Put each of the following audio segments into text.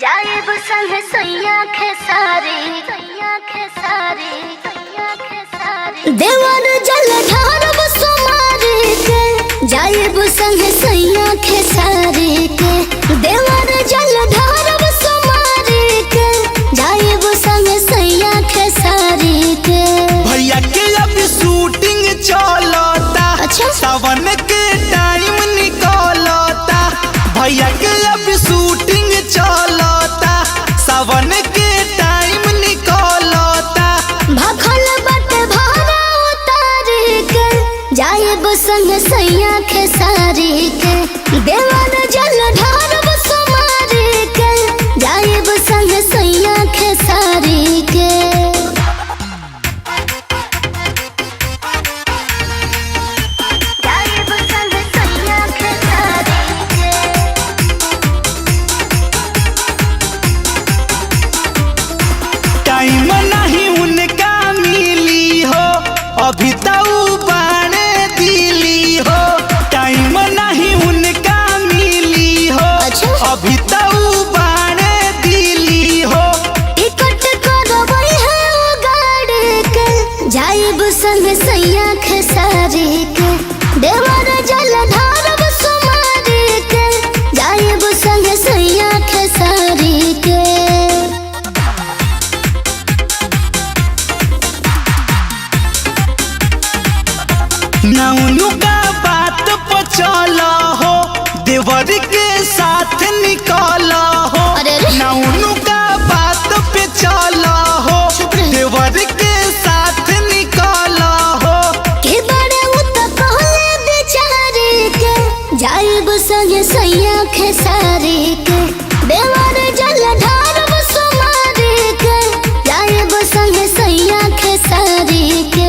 जाइब संग सैया खेसारी देवर जल ढारब सोमारी के जाइब संग सैया खेसारी के देवर जल ढारब सोमारी के जाइब संग सैया खेसारी के भैया के अब शूटिंग चलता। अच्छा सावन के टाइम निकलता। भैया के अब शूटिंग चलता। सावन के टाइम निकलता। भखल बट भारा उतारी के जाइब संग सैया खेसारी के देवर जल ढारब सोमारी के जाइब संग सैया खेसारी के जाइब संग सैया खेसारी के टाइम नहीं उनका मिली हो अभी तो बाणे दिली हो। टाइम नहीं उनका मिली हो अच्छा। अभी तो बाणे दिली हो। टिकट करवई है वो गाड़ी के जाइब संग सैया खेसारी के देवर जल ढारब सोमारी के जाइब संग सैया खेसारी के नौनु का बात पचल हो देवर के साथ निकल हो। अरे रे। नौनु का बात पे चल हो चुप रह। देवर के साथ निकल हो। के बड़े उत कहले बेचारी के जाइब संग सैया खेसारी के देवर जल ढारब सोमारी के जाइब संग सैया खेसारी के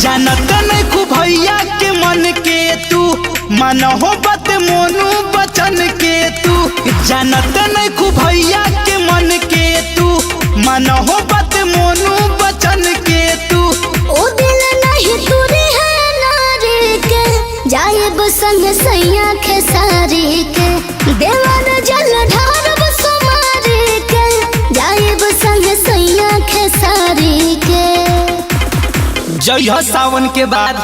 जानत नहीं खूब भैया के मन के तू मन हो बत मोनू बचन के तू। जानत नहीं खूब भैया के मन के तू मन हो बत मोनू बचन के तू। ओ दिल नहीं तुरी है नारी के जाइब संग सैया खेसारी के देवर जल ढारब सोमारी के जाइब संग सैया खेसारी के जय हो सावन के बाद